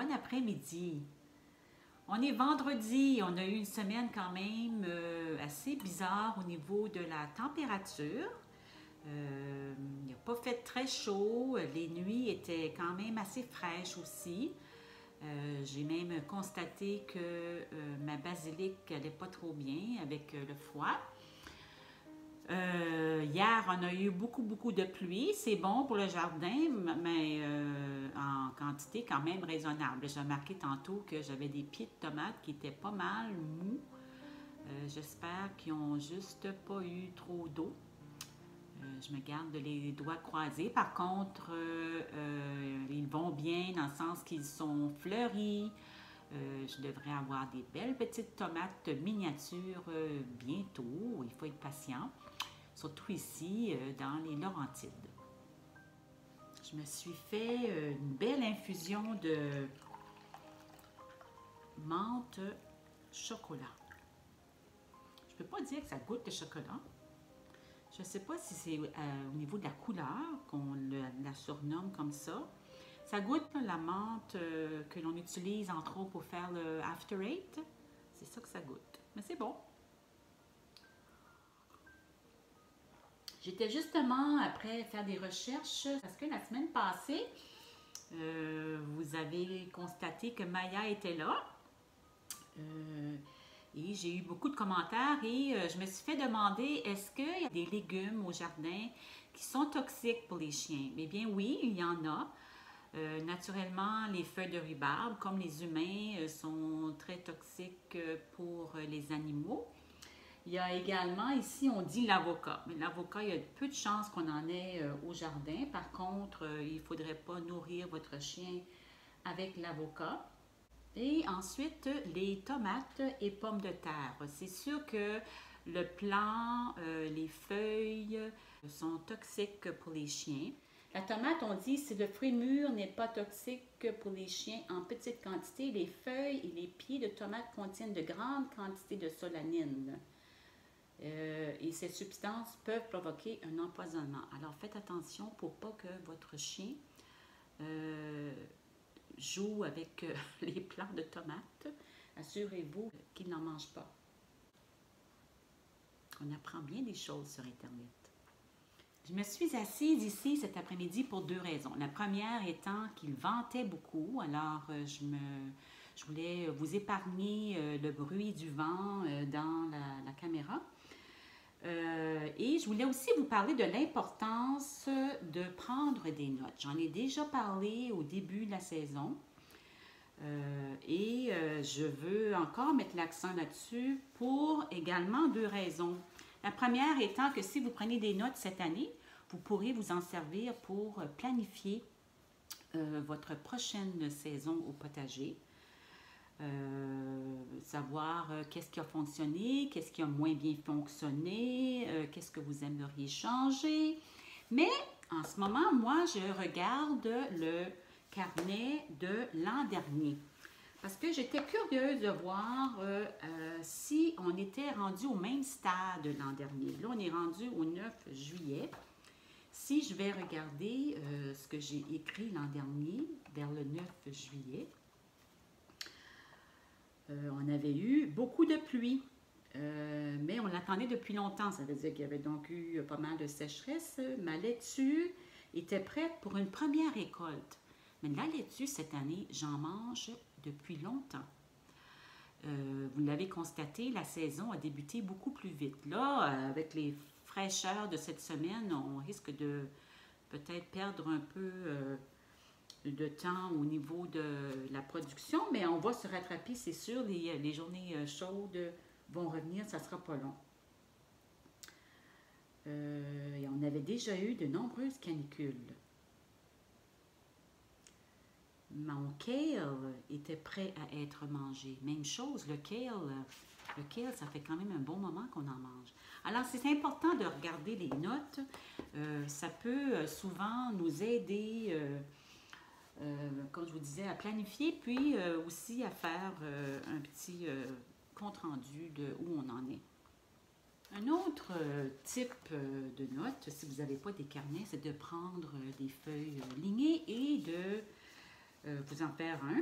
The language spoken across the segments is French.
bon après-midi. On est vendredi, on a eu une semaine quand même assez bizarre au niveau de la température. Il n'a pas fait très chaud, les nuits étaient quand même assez fraîches aussi. J'ai même constaté que ma basilic n'allait pas trop bien avec le froid. Hier, on a eu beaucoup de pluie. C'est bon pour le jardin, mais en quantité quand même raisonnable. J'ai remarqué tantôt que j'avais des pieds de tomates qui étaient pas mal mous. J'espère qu'ils n'ont juste pas eu trop d'eau. Je me garde les doigts croisés. Par contre, ils vont bien dans le sens qu'ils sont fleuris. Je devrais avoir des belles petites tomates miniatures bientôt. Il faut être patient. Surtout ici, dans les Laurentides. Je me suis fait une belle infusion de menthe chocolat. Je ne peux pas dire que ça goûte le chocolat. Je ne sais pas si c'est au niveau de la couleur qu'on la surnomme comme ça. Ça goûte la menthe que l'on utilise entre autres pour faire le After Eight. C'est ça que ça goûte. Mais c'est bon. J'étais justement après faire des recherches parce que la semaine passée, vous avez constaté que Maya était là. Et j'ai eu beaucoup de commentaires et je me suis fait demander est-ce qu'il y a des légumes au jardin qui sont toxiques pour les chiens? Eh bien oui, il y en a. Naturellement, les feuilles de rhubarbe, comme les humains, sont très toxiques pour les animaux. Il y a également, ici, on dit l'avocat. Mais l'avocat, il y a peu de chances qu'on en ait au jardin. Par contre, il ne faudrait pas nourrir votre chien avec l'avocat. Et ensuite, les tomates et pommes de terre. C'est sûr que le plant, les feuilles sont toxiques pour les chiens. La tomate, on dit, si le fruit mûr n'est pas toxique pour les chiens en petite quantité, les feuilles et les pieds de tomates contiennent de grandes quantités de solanine. Et ces substances peuvent provoquer un empoisonnement. Alors faites attention pour pas que votre chien joue avec les plants de tomates. Assurez-vous qu'il n'en mange pas. On apprend bien des choses sur Internet. Je me suis assise ici cet après-midi pour deux raisons. La première étant qu'il ventait beaucoup, alors je voulais vous épargner le bruit du vent dans la caméra. Et je voulais aussi vous parler de l'importance de prendre des notes. J'en ai déjà parlé au début de la saison et je veux encore mettre l'accent là-dessus pour également deux raisons. La première étant que si vous prenez des notes cette année, vous pourrez vous en servir pour planifier votre prochaine saison au potager. Savoir qu'est-ce qui a fonctionné, qu'est-ce qui a moins bien fonctionné, qu'est-ce que vous aimeriez changer. Mais en ce moment, moi, je regarde le carnet de l'an dernier. Parce que j'étais curieuse de voir si on était rendu au même stade l'an dernier. Là, on est rendu au 9 juillet. Si je vais regarder ce que j'ai écrit l'an dernier, vers le 9 juillet, on avait eu beaucoup de pluie, mais on l'attendait depuis longtemps. Ça veut dire qu'il y avait donc eu pas mal de sécheresse. Ma laitue était prête pour une première récolte. Mais la laitue, cette année, j'en mange depuis longtemps. Vous l'avez constaté, la saison a débuté beaucoup plus vite. Là, avec les fraîcheurs de cette semaine, on risque de peut-être perdre un peu de temps au niveau de la production, mais on va se rattraper, c'est sûr. Les journées chaudes vont revenir, ça ne sera pas long. Et on avait déjà eu de nombreuses canicules. Mon kale était prêt à être mangé. Même chose, le kale, ça fait quand même un bon moment qu'on en mange. Alors, c'est important de regarder les notes. Ça peut souvent nous aider, comme je vous disais, à planifier, puis aussi à faire un petit compte-rendu de où on en est. Un autre type de note, si vous n'avez pas des carnets, c'est de prendre des feuilles lignées et de vous en faire un.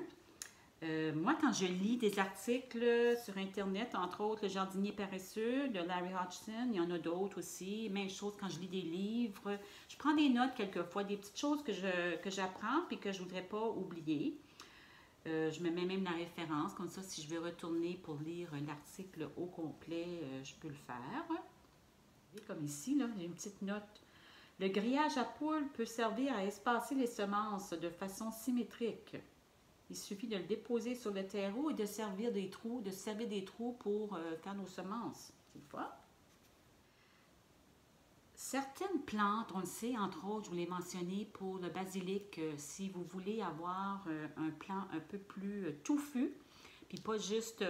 Moi, quand je lis des articles sur Internet, entre autres Le jardinier paresseux de Larry Hodgson, il y en a d'autres aussi. Même chose quand je lis des livres. Je prends des notes quelquefois, des petites choses que j'apprends puis que je ne voudrais pas oublier. Je me mets même la référence, comme ça, si je veux retourner pour lire l'article au complet, je peux le faire. Comme ici, là, j'ai une petite note. Le grillage à poules peut servir à espacer les semences de façon symétrique. Il suffit de le déposer sur le terreau et de servir des trous pour faire nos semences. C'est le fun. Certaines plantes, on le sait, entre autres, je vous l'ai mentionné pour le basilic, si vous voulez avoir un plant un peu plus touffu, puis pas juste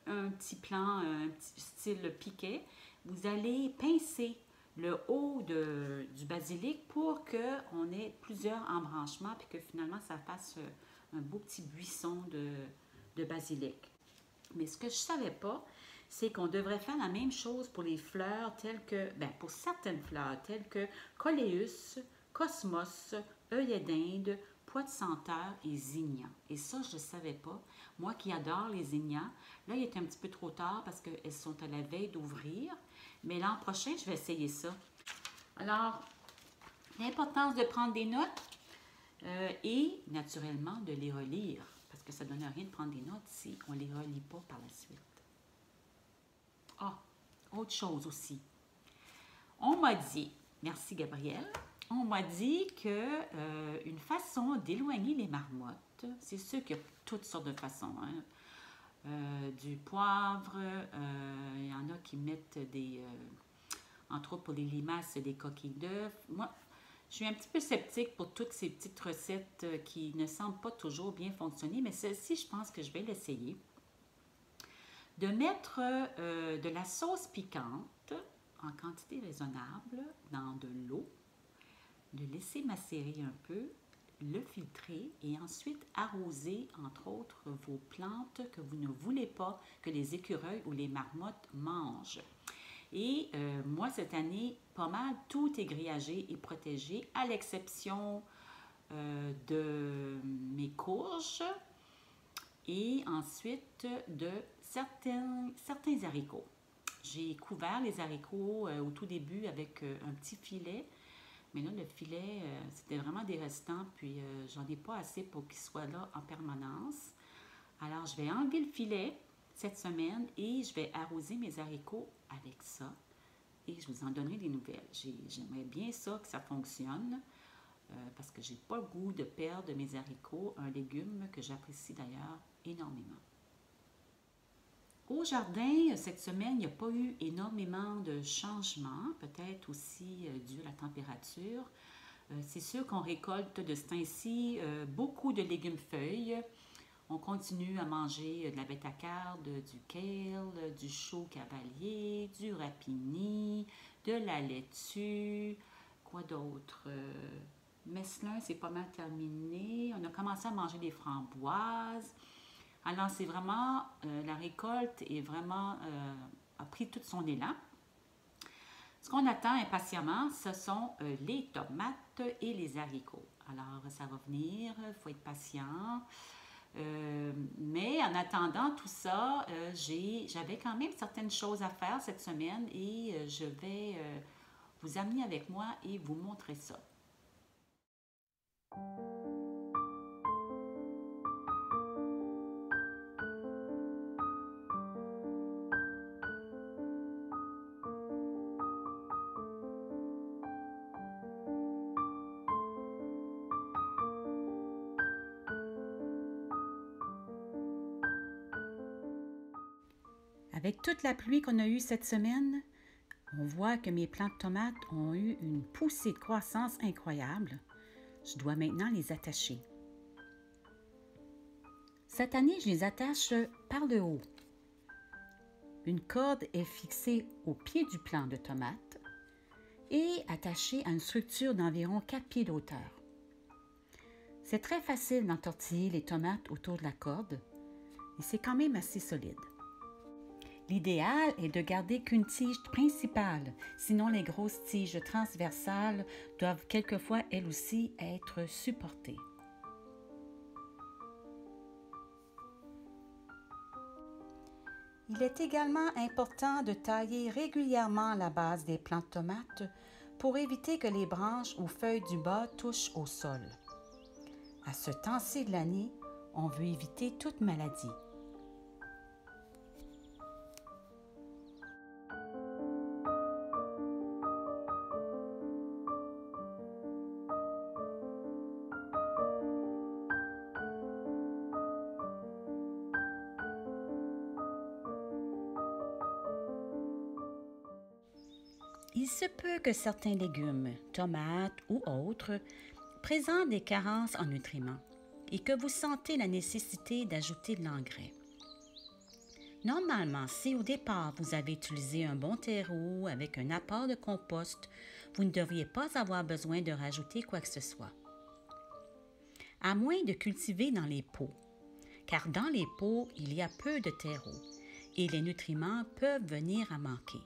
un petit plant, un petit style piquet, vous allez pincer le haut du basilic pour qu'on ait plusieurs embranchements, puis que finalement ça fasse un beau petit buisson de basilic. Mais ce que je ne savais pas, c'est qu'on devrait faire la même chose pour les fleurs telles que, pour certaines fleurs telles que coléus, cosmos, œillet d'Inde, pois de senteur et zinnia. Et ça, je ne savais pas. Moi qui adore les zinnias, là, il est un petit peu trop tard parce qu'elles sont à la veille d'ouvrir. Mais l'an prochain, je vais essayer ça. Alors, l'importance de prendre des notes et, naturellement, de les relire. Parce que ça ne donne rien de prendre des notes si on ne les relit pas par la suite. Ah, autre chose aussi. On m'a dit, merci Gabrielle, on m'a dit que une façon d'éloigner les marmottes, c'est sûr qu'il y a toutes sortes de façons, hein. Du poivre, il y en a qui mettent entre autres pour les limaces, des coquilles d'œufs. Moi, je suis un petit peu sceptique pour toutes ces petites recettes qui ne semblent pas toujours bien fonctionner, mais celle-ci, je pense que je vais l'essayer. De mettre de la sauce piquante en quantité raisonnable dans de l'eau, de laisser macérer un peu, le filtrer et ensuite arroser, entre autres, vos plantes que vous ne voulez pas que les écureuils ou les marmottes mangent. Et moi, cette année, pas mal, tout est grillagé et protégé, à l'exception de mes courges et ensuite de certains haricots. J'ai couvert les haricots au tout début avec un petit filet, mais là, le filet, c'était vraiment des restants, puis j'en ai pas assez pour qu'il soit là en permanence. Alors, je vais enlever le filet cette semaine et je vais arroser mes haricots avec ça. Et je vous en donnerai des nouvelles. J'aimerais bien ça, que ça fonctionne, parce que j'ai pas le goût de perdre mes haricots, un légume que j'apprécie d'ailleurs énormément. Au jardin, cette semaine, il n'y a pas eu énormément de changements, peut-être aussi dû à la température. C'est sûr qu'on récolte de ce temps-ci beaucoup de légumes feuilles. On continue à manger de la bêta-carde, du kale, du chou cavalier, du rapini, de la laitue, quoi d'autre? Messelin, c'est pas mal terminé. On a commencé à manger des framboises. Alors, c'est vraiment, la récolte est vraiment, a pris tout son élan. Ce qu'on attend impatiemment, ce sont les tomates et les haricots. Alors, ça va venir, il faut être patient. Mais en attendant tout ça, j'avais quand même certaines choses à faire cette semaine et je vais vous amener avec moi et vous montrer ça. Avec toute la pluie qu'on a eue cette semaine, on voit que mes plants de tomates ont eu une poussée de croissance incroyable. Je dois maintenant les attacher. Cette année, je les attache par le haut. Une corde est fixée au pied du plant de tomates et attachée à une structure d'environ 4 pieds de hauteur. C'est très facile d'entortiller les tomates autour de la corde et c'est quand même assez solide. L'idéal est de garder qu'une tige principale, sinon les grosses tiges transversales doivent quelquefois elles aussi être supportées. Il est également important de tailler régulièrement la base des plants de tomates pour éviter que les branches ou feuilles du bas touchent au sol. À ce temps-ci de l'année, on veut éviter toute maladie. Il se peut que certains légumes, tomates ou autres, présentent des carences en nutriments et que vous sentez la nécessité d'ajouter de l'engrais. Normalement, si au départ vous avez utilisé un bon terreau avec un apport de compost, vous ne devriez pas avoir besoin de rajouter quoi que ce soit. À moins de cultiver dans les pots, car dans les pots, il y a peu de terreau et les nutriments peuvent venir à manquer.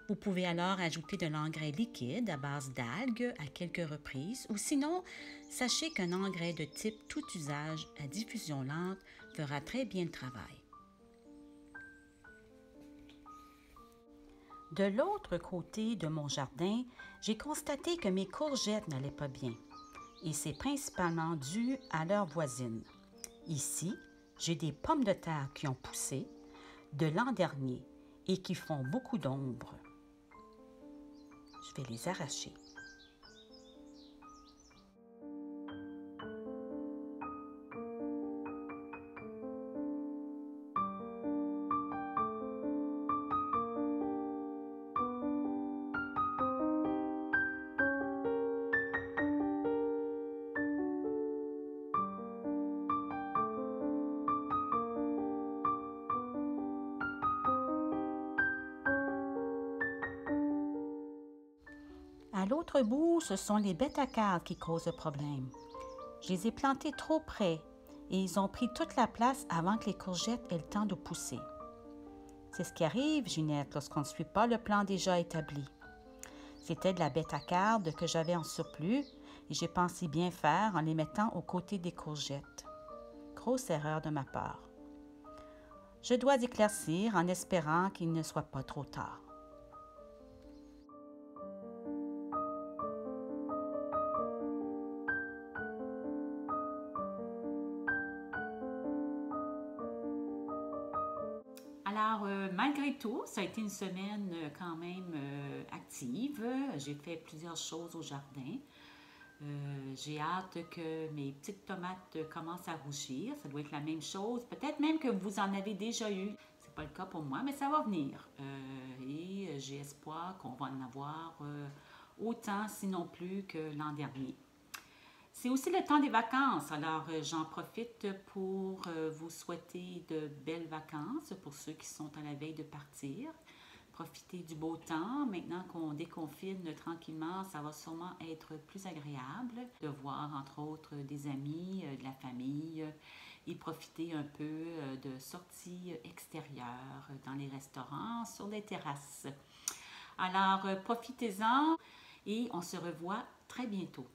Vous pouvez alors ajouter de l'engrais liquide à base d'algues à quelques reprises ou sinon, sachez qu'un engrais de type tout usage à diffusion lente fera très bien le travail. De l'autre côté de mon jardin, j'ai constaté que mes courgettes n'allaient pas bien et c'est principalement dû à leurs voisines. Ici, j'ai des pommes de terre qui ont poussé de l'an dernier et qui font beaucoup d'ombre. Je vais les arracher. À l'autre bout, ce sont les bêtes-à-cardes qui causent le problème. Je les ai plantés trop près et ils ont pris toute la place avant que les courgettes aient le temps de pousser. C'est ce qui arrive, Ginette, lorsqu'on ne suit pas le plan déjà établi. C'était de la bête-à-carde que j'avais en surplus et j'ai pensé bien faire en les mettant aux côtés des courgettes. Grosse erreur de ma part. Je dois éclaircir en espérant qu'il ne soit pas trop tard. Alors, malgré tout, ça a été une semaine quand même active. J'ai fait plusieurs choses au jardin. J'ai hâte que mes petites tomates commencent à rougir. Ça doit être la même chose. Peut-être même que vous en avez déjà eu. C'est pas le cas pour moi, mais ça va venir. Et j'ai espoir qu'on va en avoir autant, sinon plus que l'an dernier. C'est aussi le temps des vacances, alors j'en profite pour vous souhaiter de belles vacances pour ceux qui sont à la veille de partir. Profitez du beau temps. Maintenant qu'on déconfine tranquillement, ça va sûrement être plus agréable de voir entre autres des amis, de la famille et profiter un peu de sorties extérieures dans les restaurants, sur les terrasses. Alors profitez-en et on se revoit très bientôt.